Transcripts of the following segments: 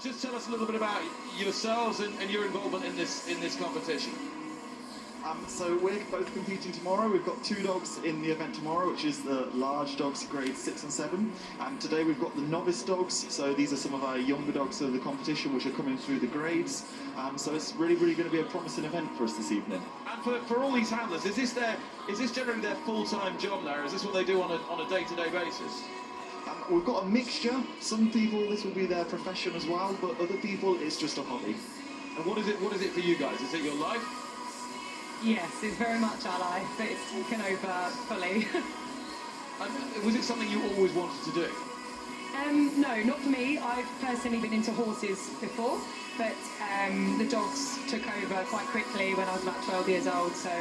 just tell us a little bit about yourselves and your involvement in this competition. So we're both competing tomorrow. We've got 2 dogs in the event tomorrow, which is the large dogs, grades 6 and 7. Today we've got the novice dogs, so these are some of our younger dogs of the competition which are coming through the grades. So it's really going to be a promising event for us this evening. And for all these handlers, is this generally their full-time job now? Is this what they do on a day-to-day basis? We've got a mixture. Some people this will be their profession as well, but other people it's just a hobby. And what is it for you guys? Is it your life? Yes, it's very much our life, but it's taken over fully. And was it something you always wanted to do? No, not for me. I've personally been into horses before, but the dogs took over quite quickly when I was about 12 years old, so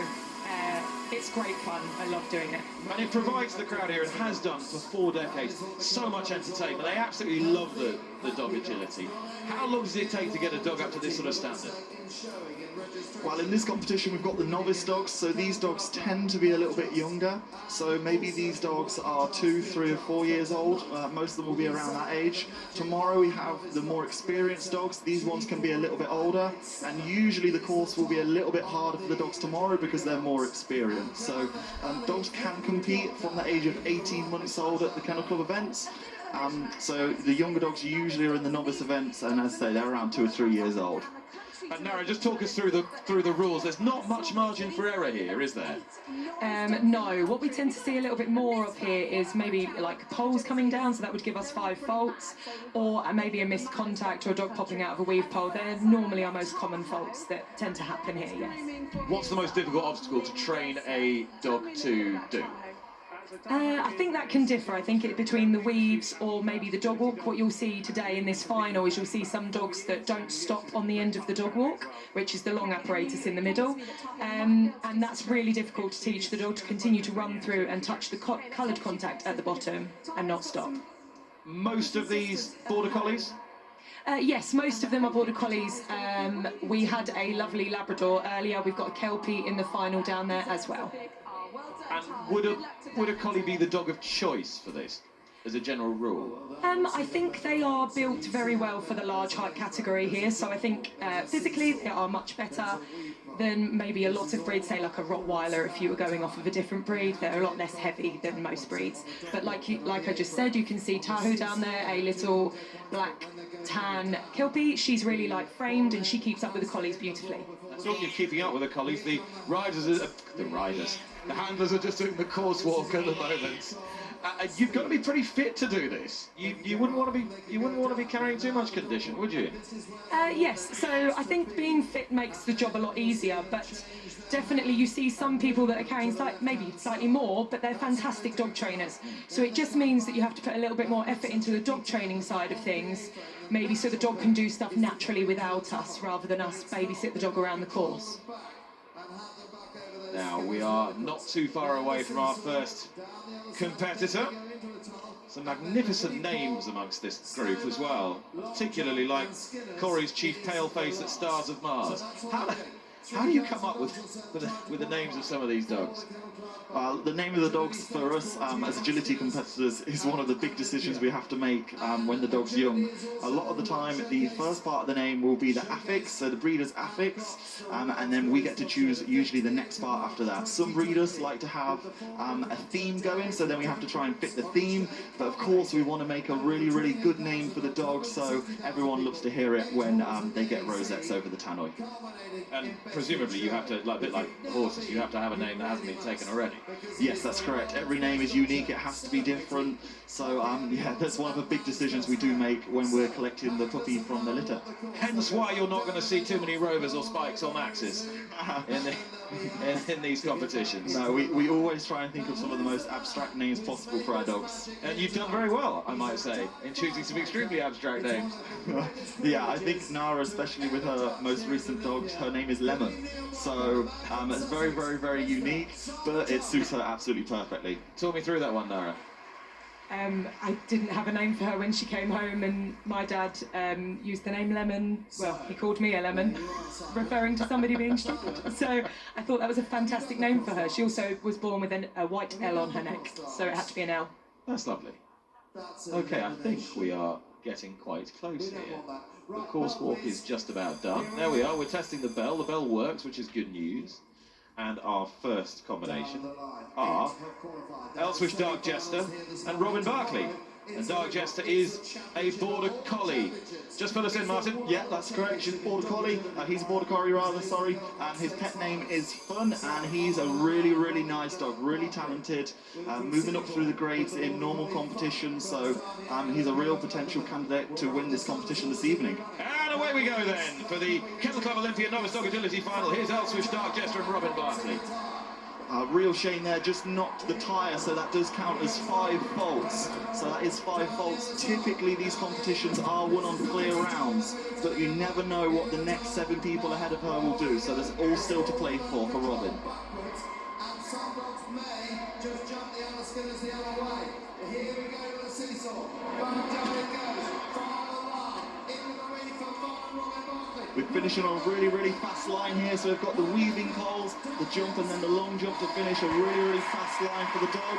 it's great fun. I love doing it. And it provides the crowd here, and has done for 4 decades, so much entertainment. They absolutely love the dog agility. How long does it take to get a dog up to this sort of standard? Well, in this competition we've got the novice dogs, so these dogs tend to be a little bit younger. So maybe these dogs are 2, 3 or 4 years old. Most of them will be around that age. Tomorrow we have the more experienced dogs. These ones can be a little bit older, and usually the course will be a little bit harder for the dogs tomorrow because they're more experienced. So dogs can compete from the age of 18 months old at the Kennel Club events. So the younger dogs usually are in the novice events, and as I say, they're around 2 or 3 years old. And Nara, just talk us through the rules. There's not much margin for error here, is there? No. What we tend to see a little bit more of here is maybe like poles coming down, so that would give us 5 faults, or maybe a missed contact or a dog popping out of a weave pole. They're normally our most common faults that tend to happen here, yes. What's the most difficult obstacle to train a dog to do? I think that can differ. I think between the weaves or maybe the dog walk. What you'll see today in this final is you'll see some dogs that don't stop on the end of the dog walk, which is the long apparatus in the middle, and that's really difficult to teach the dog to continue to run through and touch the coloured contact at the bottom and not stop. Most of these border collies? Yes, most of them are border collies. We had a lovely Labrador earlier. We've got a Kelpie in the final down there as well. And would a collie be the dog of choice for this, as a general rule? I think they are built very well for the large height category here, so I think physically they are much better than maybe a lot of breeds, say like a Rottweiler. If you were going off of a different breed, they're a lot less heavy than most breeds. But like I just said, you can see Tahoe down there, a little black tan Kelpie. She's really like framed and she keeps up with the collies beautifully. Talking of keeping up with the collies, the handlers are just doing the course walk at the moment. You've got to be pretty fit to do this. You wouldn't want to be carrying too much condition, would you? Yes. So I think being fit makes the job a lot easier, but definitely you see some people that are carrying maybe slightly more, but they're fantastic dog trainers. So it just means that you have to put a little bit more effort into the dog training side of things, maybe so the dog can do stuff naturally without us, rather than us babysit the dog around the course. Now, we are not too far away from our first competitor. Some magnificent names amongst this group as well, particularly like Corey's chief paleface at Stars of Mars. How do you come up with the names of some of these dogs? The name of the dogs for us as agility competitors is one of the big decisions we have to make when the dog's young. A lot of the time the first part of the name will be the affix, so the breeder's affix, and then we get to choose usually the next part after that. Some breeders like to have a theme going, so then we have to try and fit the theme, but of course we want to make a really good name for the dog, so everyone loves to hear it when they get rosettes over the tannoy. And presumably you have to, like a bit like horses, you have to have a name that hasn't been taken already. Yes, that's correct. Every name is unique, it has to be different. So yeah, that's one of the big decisions we do make when we're collecting the puppy from the litter. Hence why you're not going to see too many Rovers or Spikes or Maxes in these competitions. No, we always try and think of some of the most abstract names possible for our dogs. And you've done very well, I might say, in choosing some extremely abstract names. Yeah, I think Nara, especially with her most recent dog, her name is Lemon. So it's very unique, but it suits her absolutely perfectly. Talk me through that one, Nara. I didn't have a name for her when she came home, and my dad used the name Lemon. Well, he called me a lemon, referring to somebody being stupid. So I thought that was a fantastic name for her. She also was born with a white L on her neck, so it had to be an L. That's lovely. Okay, I think we are getting quite close here. The course walk is just about done. There we are, we're testing the bell. The bell works, which is good news. And our first combination are Elswish Dark Jester and Robin Barkley. And Dark Jester is a Border Collie. Just fill us in, Martin. Yeah, that's correct. She's a Border Collie. He's a Border Collie, rather, sorry. And his pet name is Fun, and he's a really, really nice dog, really talented, moving up through the grades in normal competitions. So he's a real potential candidate to win this competition this evening. And away we go then for the Kennel Club Olympia Novice Dog Agility Final. Here's Elswish Dark Jester and Robin Barkley. Real shame there, just knocked the tyre, so that does count as 5 faults. So that is 5 faults. Typically these competitions are won on clear rounds, but you never know what the next 7 people ahead of her will do, so there's all still to play for Robin. We're finishing on a really, really fast line here, so we've got the weaving calls, the jump and then the long jump to finish. A really, really fast line for the dog.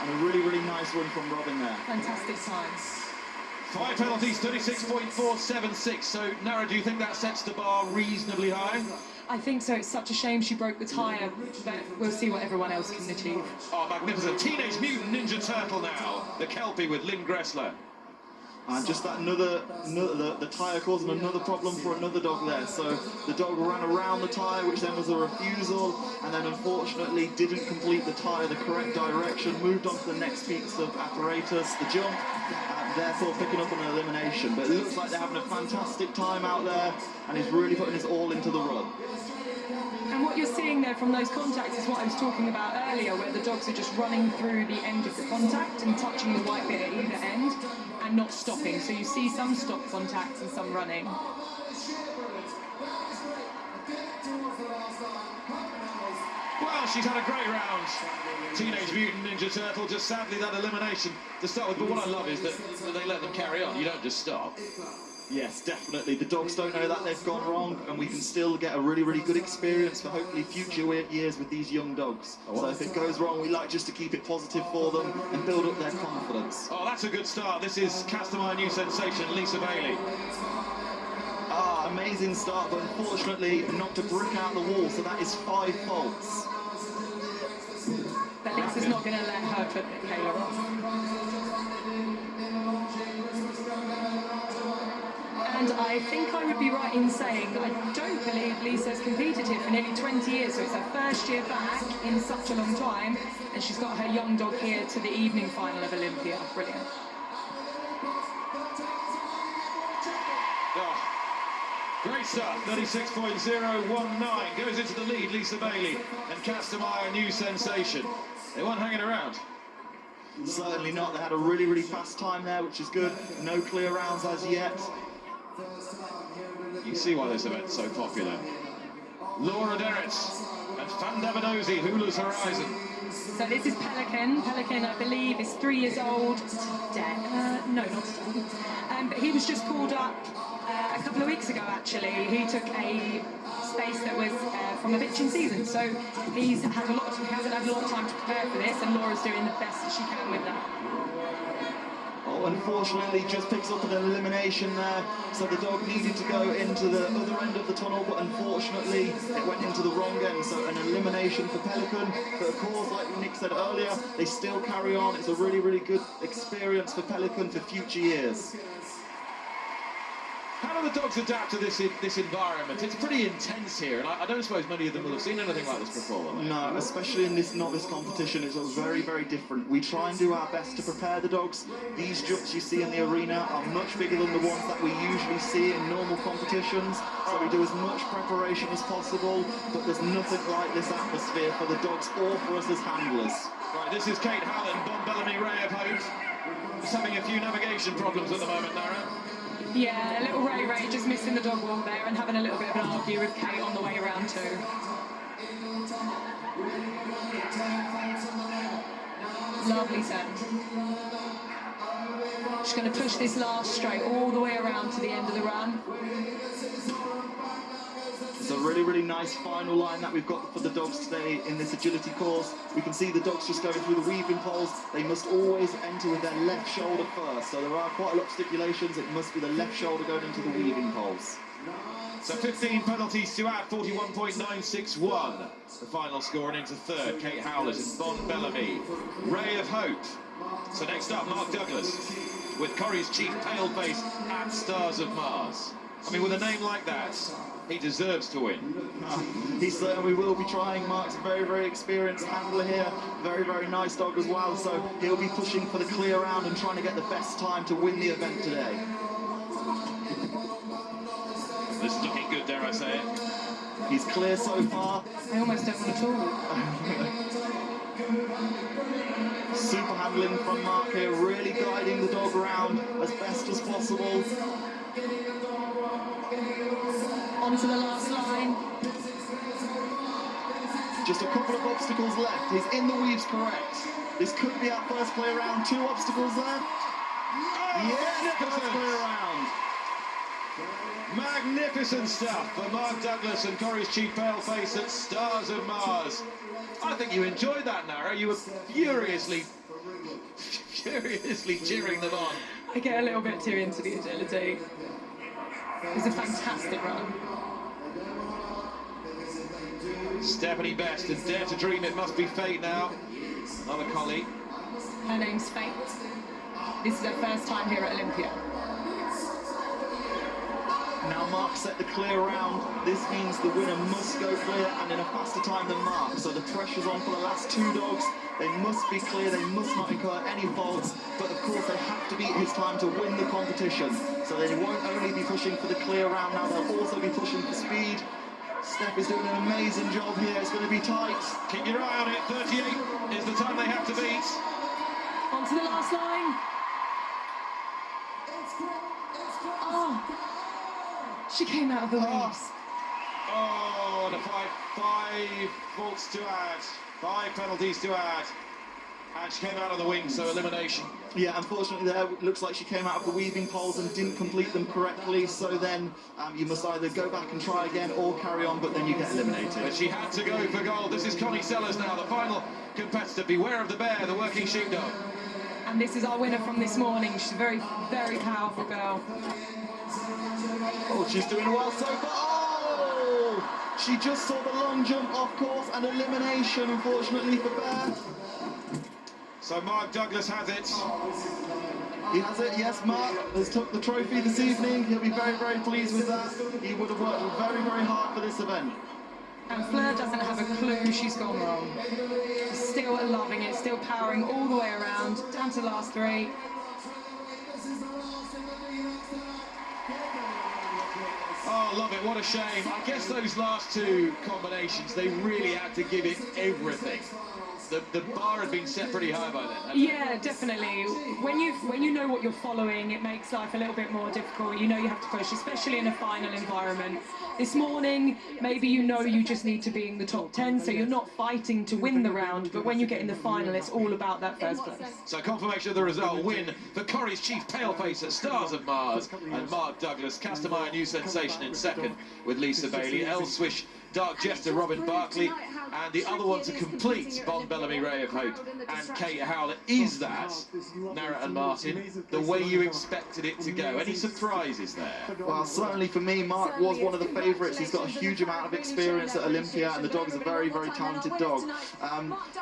And a really, really nice run from Robin there. Fantastic times. 5 penalties, 36.476. So, Nara, do you think that sets the bar reasonably high? I think so. It's such a shame she broke the tyre, but we'll see what everyone else can achieve. Oh, magnificent. Teenage Mutant Ninja Turtle now. The Kelpie with Lynn Gressler. And just that the tyre causing another problem for another dog there. So the dog ran around the tyre, which then was a refusal, and then unfortunately didn't complete the tyre the correct direction, moved on to the next piece of apparatus, the jump, and therefore picking up an elimination. But it looks like they're having a fantastic time out there, and he's really putting his all into the run. And what you're seeing there from those contacts is what I was talking about earlier, where the dogs are just running through the end of the contact and touching the white bit at either end and not stopping. So you see some stop contacts and some running. Well, she's had a great round. Teenage Mutant Ninja Turtle, just sadly that elimination to start with. But what I love is that they let them carry on. You don't just stop. Yes, definitely. The dogs don't know that they've gone wrong, and we can still get a really, really good experience for hopefully future years with these young dogs. So if it goes wrong, we like just to keep it positive for them and build up their confidence. Oh, that's a good start. This is Castamere new sensation, Lisa Bailey. Amazing start, but unfortunately knocked a brick out the wall, so that is 5 faults. But Lisa's not going to let her put Kayla off. And I think I would be right in saying that I don't believe Lisa's competed here for nearly 20 years, so it's her first year back in such a long time, and she's got her young dog here to the evening final of Olympia. Brilliant. Oh, great start, 36.019, goes into the lead, Lisa Bailey, and Castamere new sensation. They weren't hanging around. Certainly not. They had a really, really fast time there, which is good. No clear rounds as yet. You see why this event's so popular. Laura Derritz and Fandavanosi, Hula's Horizon. So this is Pelican. Pelican, I believe, is 3 years old. Dead. No, not dead. But he was just called up a couple of weeks ago, actually. He took a space that was from a bitching season. So he hasn't had a lot of time to prepare for this, and Laura's doing the best that she can with that. Oh, unfortunately, just picks up an elimination there. So the dog needed to go into the other end of the tunnel, but unfortunately, it went into the wrong end. So an elimination for Pelican. But of course, like Nick said earlier, they still carry on. It's a really, really good experience for Pelican for future years. How do the dogs adapt to this environment? It's pretty intense here, and I don't suppose many of them will have seen anything like this before, will they? No, especially in this novice competition, it's very, very different. We try and do our best to prepare the dogs. These jumps you see in the arena are much bigger than the ones that we usually see in normal competitions, so we do as much preparation as possible, but there's nothing like this atmosphere for the dogs or for us as handlers. Right, this is Kate Hallen, Bon Bellamy Ray of Hope. Just having a few navigation problems at the moment, Nara. Yeah, little Ray just missing the dog wall there and having a little bit of an argue with Kate on the way around too. Lovely turn. Just going to push this last straight all the way around to the end of the run. It's a really, really nice final line that we've got for the dogs today in this agility course. We can see the dogs just going through the weaving poles. They must always enter with their left shoulder first. So there are quite a lot of stipulations. It must be the left shoulder going into the weaving poles. So 15 penalties to add, 41.961. The final score, and into third, Kate Howlett and Bon Bellamy. Ray of Hope. So next up, Mark Douglas with Corrie's Chief Paleface at Stars of Mars. I mean, with a name like that, he deserves to win. He certainly will be trying. Mark's a very, very experienced handler here. Very, very nice dog as well. So he'll be pushing for the clear round and trying to get the best time to win the event today. This is looking good, dare I say it. He's clear so far. I almost don't want to talk. Super handling from Mark here, really guiding the dog around as best as possible. Onto the last line. Just a couple of obstacles left. He's in the weaves correct. This could be our first clear round. 2 obstacles left. Yes, first clear round. Magnificent stuff for Mark Douglas and Corrie's Chief Paleface at Stars of Mars. I think you enjoyed that, Nara. You were furiously cheering them on. I get a little bit too into the agility. It was a fantastic run. Stephanie Best and Dare to Dream It Must Be Fate now. Another collie. Her name's Fate. This is her first time here at Olympia. Now Mark set the clear round. This means the winner must go clear and in a faster time than Mark. So the pressure's on for the last 2 dogs. They must be clear, they must not incur any faults, but of course they have to beat his time to win the competition. So they won't only be pushing for the clear round now, they'll also be pushing for speed. Steph is doing an amazing job here, it's going to be tight. Keep your eye on it, 38 is the time they have to beat. Onto the last line. Oh, she came out of the weaves. Oh, and a five faults to add, 5 penalties to add. And she came out of the wing, so elimination. Yeah, unfortunately there, it looks like she came out of the weaving poles and didn't complete them correctly, so then you must either go back and try again or carry on, but then you get eliminated. But she had to go for gold. This is Connie Sellers now, the final competitor. Beware of the bear, the working sheepdog. And this is our winner from this morning. She's a very, very powerful girl. Oh, she's doing well so far. Oh! She just saw the long jump off course and elimination, unfortunately, for Bear. So Mark Douglas has it. He has it, yes, Mark has took the trophy this evening. He'll be very, very pleased with that. He would have worked very, very hard for this event. And Fleur doesn't have a clue she's gone wrong. She's still loving it, still powering all the way around, down to the last 3. Oh, love it, what a shame. I guess those last 2 combinations, they really had to give it everything. The bar had been set pretty high by then. Yeah, definitely. When you know what you're following, it makes life a little bit more difficult. You know you have to push, especially in a final environment. This morning, maybe you know you just need to be in the top 10, so you're not fighting to win the round, but when you get in the final, it's all about that first place. So confirmation of the result, win for Corrie's Chief Paleface at Stars of Mars, and Mark Douglas, Castamire New Sensation in second with Lisa Bailey, El Swish, Dark Jester, Robin Barkley, and the other one to complete, Bon Bellamy, Ray of Hope, and Kate Howlett. Is that, Nara and Martin, the way you expected it to go? Any surprises there? Well, certainly for me, Mark was one of the favourites. He's got a huge amount of experience at Olympia, and the dog is a very, very talented dog.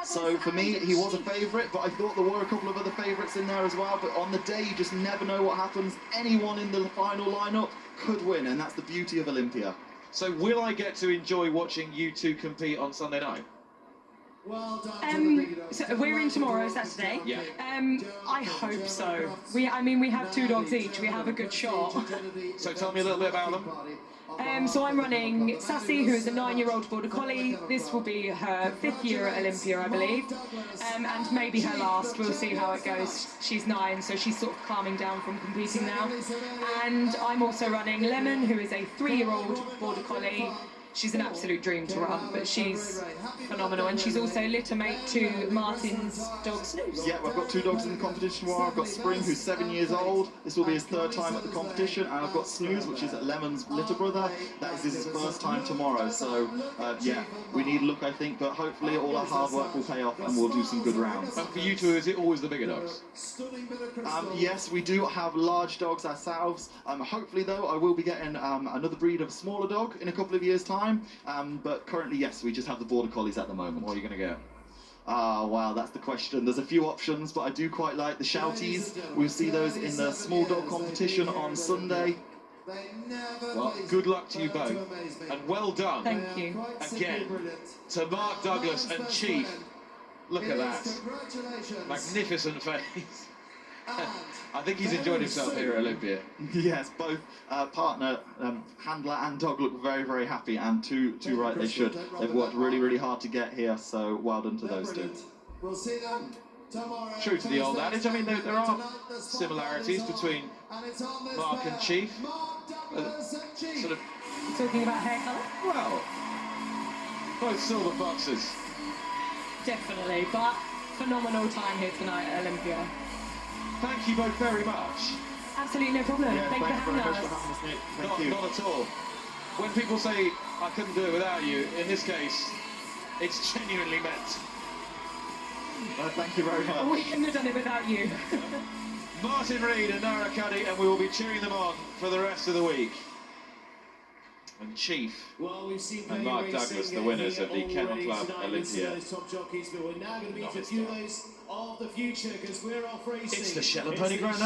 So for me, he was a favourite, but I thought there were a couple of other favourites in there as well. But on the day, you just never know what happens. Anyone in the final lineup could win, and that's the beauty of Olympia. So will I get to enjoy watching you 2 compete on Sunday night? So we're in tomorrow, Saturday. Yeah. I hope so. We have 2 dogs each. We have a good shot. So tell me a little bit about them. So I'm running Sassy, who is a 9-year-old Border Collie. This will be her 5th year at Olympia, I believe. And maybe her last. We'll see how it goes. She's 9, so she's sort of calming down from competing now. And I'm also running Lemon, who is a 3-year-old Border Collie. she's an absolute dream to run, but she's phenomenal, and she's also littermate to Martin's dog Snooze. Yeah, I've got 2 dogs in the competition tomorrow. I've got Spring, who's 7 years old. This will be his 3rd time at the competition, and I've got Snooze, which is Lemon's little brother. That is his 1st time tomorrow. So yeah, we need luck, I think, but hopefully all our hard work will pay off and we'll do some good rounds. And for you two, is it always the bigger dogs? Yes, we do have large dogs ourselves. Hopefully, though, I will be getting another breed of smaller dog in a couple of years' time. But currently, yes, we just have the Border Collies at the moment. What are you going to get? Ah, wow, that's the question. There's a few options, but I do quite like the Shouties. We'll see those in the small dog competition on Sunday. Well, good luck to you both, and well done. Thank you. Again, to Mark Douglas and Chief. Look at that. Magnificent face. I think he's enjoyed himself here at Olympia. Yes, both partner, handler and dog look very, very happy, and too right they should. They've worked really, really hard to get here, so well done to those two. We'll see them tomorrow. True to the old adage, I mean, there are similarities between Mark and Chief. Sort of, Talking about hair colour? well, both silver foxes. Definitely, but phenomenal time here tonight at Olympia. Thank you both very much. Absolutely no problem. Yeah, Thank you thanks for very having much for us. having us, Nick. Thank you. Not at all. When people say I couldn't do it without you, in this case, it's genuinely meant. Thank you very much. We couldn't have done it without you. Martin Reed and Nara Cuddy, and we will be cheering them on for the rest of the week. And Chief Well, we've seen and Mark Douglas, the winners of the Kennel Club Olympia. Top jockeys, but we're now going to meet a Novice few dog. of the future because we're off racing. It's the Shetland Pony Grand